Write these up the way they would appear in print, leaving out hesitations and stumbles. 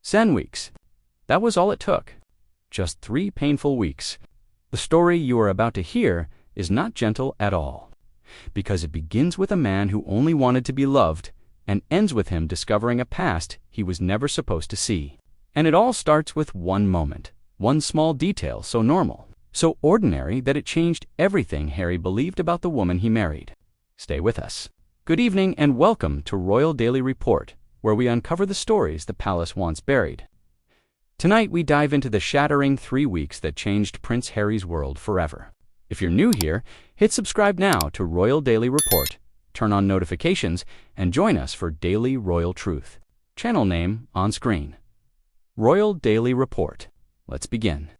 10 weeks. That was all it took. Just 3 painful weeks. The story you are about to hear is not gentle at all, because it begins with a man who only wanted to be loved and ends with him discovering a past he was never supposed to see. And it all starts with one moment, one small detail so normal, so ordinary that it changed everything Harry believed about the woman he married. Stay with us. Good evening and welcome to Royal Daily Report, where we uncover the stories the palace once buried. Tonight we dive into the shattering 3 weeks that changed Prince Harry's world forever. If you're new here, hit subscribe now to Royal Daily Report, turn on notifications, and join us for daily royal truth. Channel name on screen. Royal Daily Report. Let's begin.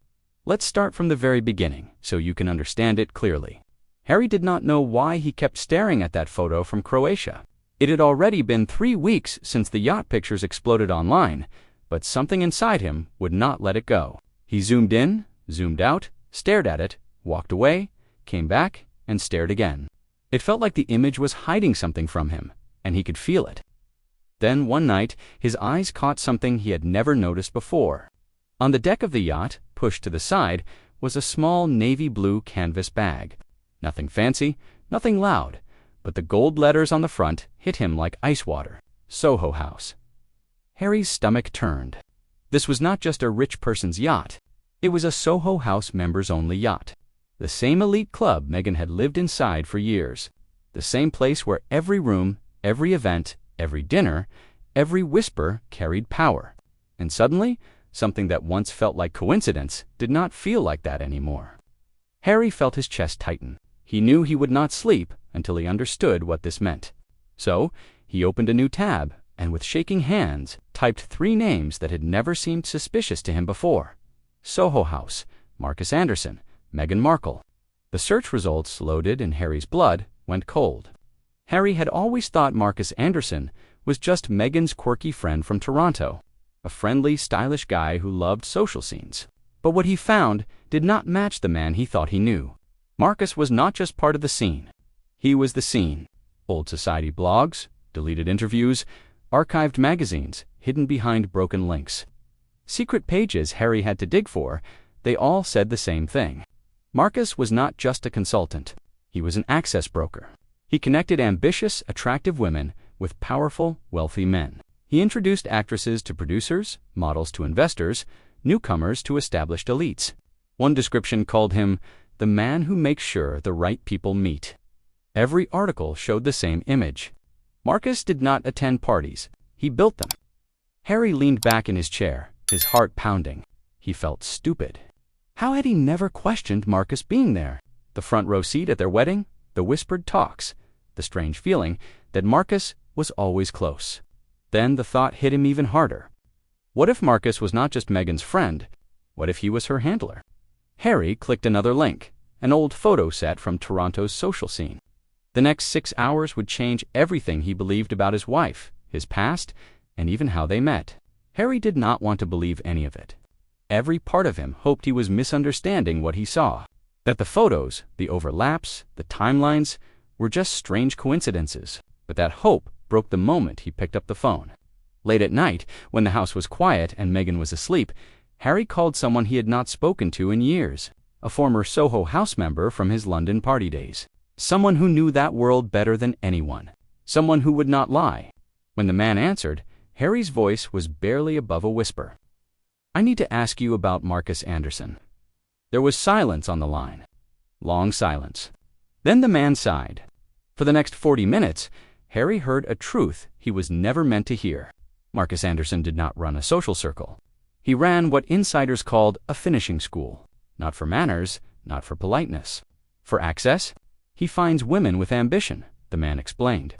Let's start from the very beginning, so you can understand it clearly. Harry did not know why he kept staring at that photo from Croatia. It had already been 3 weeks since the yacht pictures exploded online, but something inside him would not let it go. He zoomed in, zoomed out, stared at it, walked away, came back, and stared again. It felt like the image was hiding something from him, and he could feel it. Then one night, his eyes caught something he had never noticed before. On the deck of the yacht, pushed to the side, was a small navy blue canvas bag. Nothing fancy, nothing loud, but the gold letters on the front hit him like ice water. Soho House. Harry's stomach turned. This was not just a rich person's yacht. It was a Soho House members-only yacht. The same elite club Meghan had lived inside for years. The same place where every room, every event, every dinner, every whisper carried power. And suddenly, something that once felt like coincidence did not feel like that anymore. Harry felt his chest tighten. He knew he would not sleep until he understood what this meant. So, he opened a new tab and with shaking hands typed 3 names that had never seemed suspicious to him before. Soho House, Marcus Anderson, Meghan Markle. The search results loaded and Harry's blood went cold. Harry had always thought Marcus Anderson was just Meghan's quirky friend from Toronto, a friendly, stylish guy who loved social scenes. But what he found did not match the man he thought he knew. Marcus was not just part of the scene. He was the scene. Old society blogs, deleted interviews, archived magazines hidden behind broken links. Secret pages Harry had to dig for, they all said the same thing. Marcus was not just a consultant. He was an access broker. He connected ambitious, attractive women with powerful, wealthy men. He introduced actresses to producers, models to investors, newcomers to established elites. One description called him the man who makes sure the right people meet. Every article showed the same image. Marcus did not attend parties. He built them. Harry leaned back in his chair, his heart pounding. He felt stupid. How had he never questioned Marcus being there? The front row seat at their wedding, the whispered talks, the strange feeling that Marcus was always close. Then the thought hit him even harder. What if Marcus was not just Meghan's friend? What if he was her handler? Harry clicked another link, an old photo set from Toronto's social scene. The next 6 hours would change everything he believed about his wife, his past, and even how they met. Harry did not want to believe any of it. Every part of him hoped he was misunderstanding what he saw, that the photos, the overlaps, the timelines, were just strange coincidences. But that hope broke the moment he picked up the phone. Late at night, when the house was quiet and Meghan was asleep, Harry called someone he had not spoken to in years, a former Soho House member from his London party days. Someone who knew that world better than anyone. Someone who would not lie. When the man answered, Harry's voice was barely above a whisper. "I need to ask you about Marcus Anderson." There was silence on the line. Long silence. Then the man sighed. For the next 40 minutes, Harry heard a truth he was never meant to hear. Marcus Anderson did not run a social circle. He ran what insiders called a finishing school. Not for manners, not for politeness. For access? He finds women with ambition, the man explained.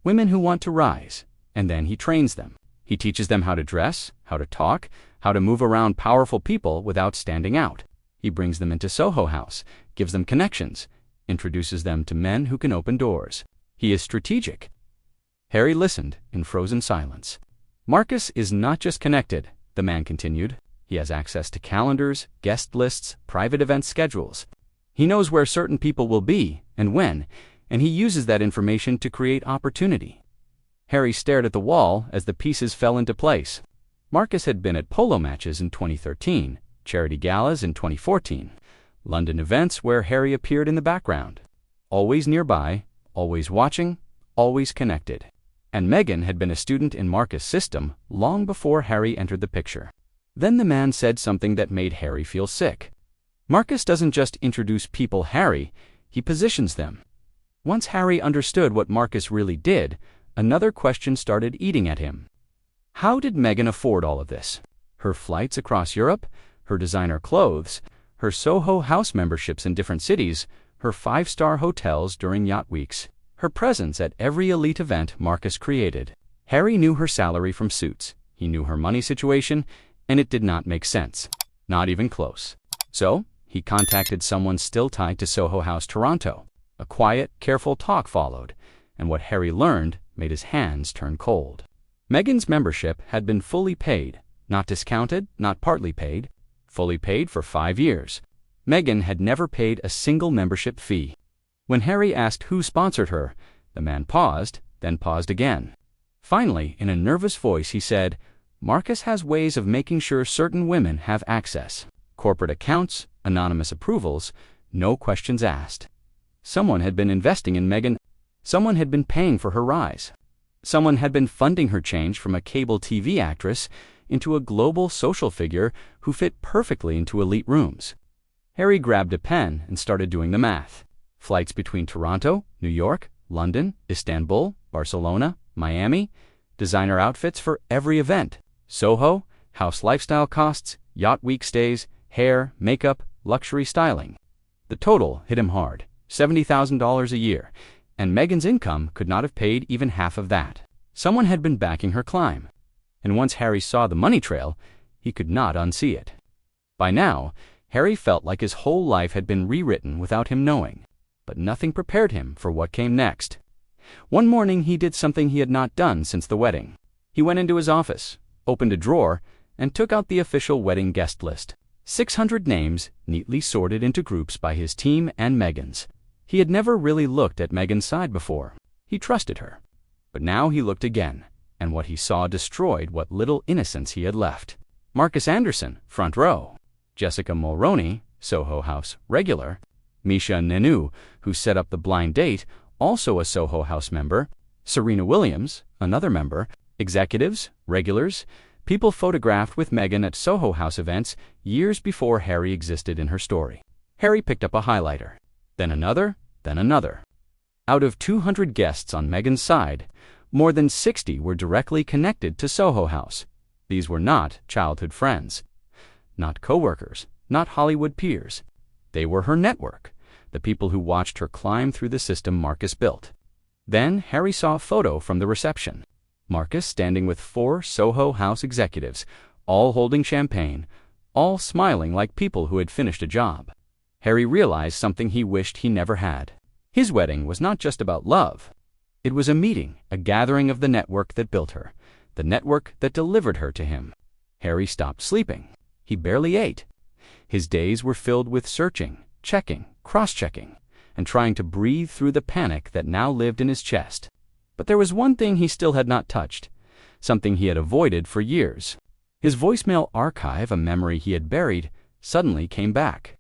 Women who want to rise, and then he trains them. He teaches them how to dress, how to talk, how to move around powerful people without standing out. He brings them into Soho House, gives them connections, introduces them to men who can open doors. He is strategic. Harry listened in frozen silence. Marcus is not just connected, the man continued. He has access to calendars, guest lists, private event schedules. He knows where certain people will be and when, and he uses that information to create opportunity. Harry stared at the wall as the pieces fell into place. Marcus had been at polo matches in 2013, charity galas in 2014, London events where Harry appeared in the background. Always nearby, always watching, always connected. And Meghan had been a student in Marcus' system long before Harry entered the picture. Then the man said something that made Harry feel sick. Marcus doesn't just introduce people, Harry, he positions them. Once Harry understood what Marcus really did, another question started eating at him. How did Meghan afford all of this? Her flights across Europe, her designer clothes, her Soho House memberships in different cities, her 5-star hotels during yacht weeks, her presence at every elite event Marcus created. Harry knew her salary from Suits. He knew her money situation, and it did not make sense. Not even close. So, he contacted someone still tied to Soho House Toronto. A quiet, careful talk followed, and what Harry learned made his hands turn cold. Meghan's membership had been fully paid, not discounted, not partly paid, fully paid for 5 years. Meghan had never paid a single membership fee. When Harry asked who sponsored her, the man paused, then paused again. Finally, in a nervous voice, he said, "Marcus has ways of making sure certain women have access. Corporate accounts, anonymous approvals, no questions asked." Someone had been investing in Meghan. Someone had been paying for her rise. Someone had been funding her change from a cable TV actress into a global social figure who fit perfectly into elite rooms. Harry grabbed a pen and started doing the math. Flights between Toronto, New York, London, Istanbul, Barcelona, Miami, designer outfits for every event, Soho, house lifestyle costs, yacht week stays, hair, makeup, luxury styling. The total hit him hard, $70,000 a year, and Meghan's income could not have paid even half of that. Someone had been backing her climb, and once Harry saw the money trail, he could not unsee it. By now, Harry felt like his whole life had been rewritten without him knowing, but nothing prepared him for what came next. One morning he did something he had not done since the wedding. He went into his office, opened a drawer, and took out the official wedding guest list. 600 names, neatly sorted into groups by his team and Meghan's. He had never really looked at Meghan's side before. He trusted her. But now he looked again, and what he saw destroyed what little innocence he had left. Marcus Anderson, front row. Jessica Mulroney, Soho House regular. Misha Nenu, who set up the blind date, also a Soho House member. Serena Williams, another member. Executives, regulars, people photographed with Meghan at Soho House events years before Harry existed in her story. Harry picked up a highlighter. Then another, then another. Out of 200 guests on Meghan's side, more than 60 were directly connected to Soho House. These were not childhood friends, not co-workers, not Hollywood peers. They were her network, the people who watched her climb through the system Marcus built. Then Harry saw a photo from the reception. Marcus standing with 4 Soho House executives, all holding champagne, all smiling like people who had finished a job. Harry realized something he wished he never had. His wedding was not just about love. It was a meeting, a gathering of the network that built her, the network that delivered her to him. Harry stopped sleeping. He barely ate. His days were filled with searching, checking, cross-checking, and trying to breathe through the panic that now lived in his chest. But there was one thing he still had not touched, something he had avoided for years. His voicemail archive, a memory he had buried, suddenly came back.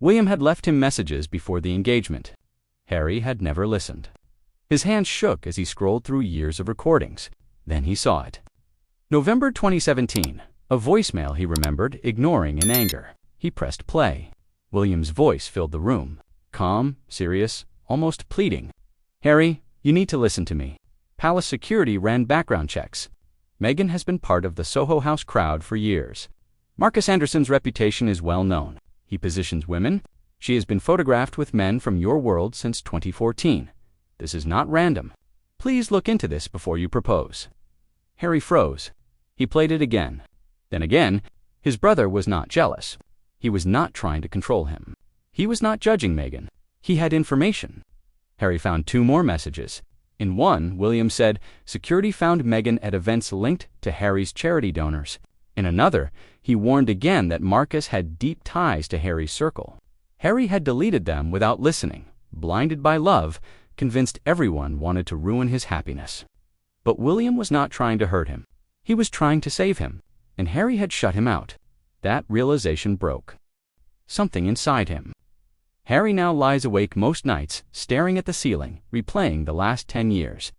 William had left him messages before the engagement. Harry had never listened. His hands shook as he scrolled through years of recordings. Then he saw it. November 2017, a voicemail he remembered, ignoring in anger. He pressed play. William's voice filled the room. Calm, serious, almost pleading. "Harry, you need to listen to me. Palace security ran background checks. Meghan has been part of the Soho House crowd for years. Marcus Anderson's reputation is well known. He positions women. She has been photographed with men from your world since 2014. This is not random. Please look into this before you propose." Harry froze. He played it again. Then again. His brother was not jealous. He was not trying to control him. He was not judging Meghan. He had information. Harry found 2 more messages. In one, William said, security found Meghan at events linked to Harry's charity donors. In another, he warned again that Marcus had deep ties to Harry's circle. Harry had deleted them without listening, blinded by love, convinced everyone wanted to ruin his happiness. But William was not trying to hurt him. He was trying to save him. and Harry had shut him out. That realization broke something inside him. Harry now lies awake most nights, staring at the ceiling, replaying the last 10 years.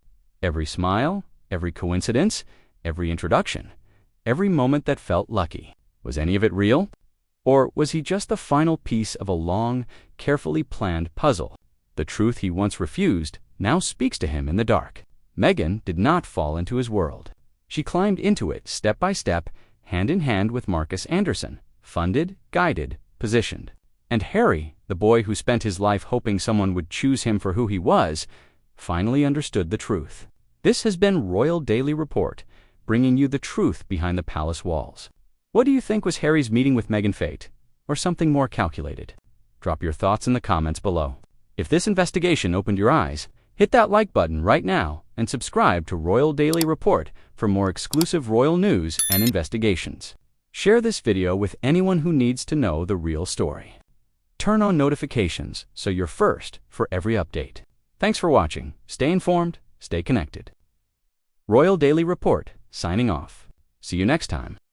Every smile, every coincidence, every introduction, every moment that felt lucky. Was any of it real? Or was he just the final piece of a long, carefully planned puzzle? The truth he once refused now speaks to him in the dark. Meghan did not fall into his world. She climbed into it step by step, hand in hand with Marcus Anderson, funded, guided, positioned. And Harry, the boy who spent his life hoping someone would choose him for who he was, finally understood the truth. This has been Royal Daily Report, bringing you the truth behind the palace walls. What do you think was Harry's meeting with Meghan fate, or something more calculated? Drop your thoughts in the comments below. If this investigation opened your eyes, hit that like button right now and subscribe to Royal Daily Report for more exclusive royal news and investigations. Share this video with anyone who needs to know the real story. Turn on notifications so you're first for every update. Thanks for watching. Stay informed, stay connected. Royal Daily Report, signing off. See you next time.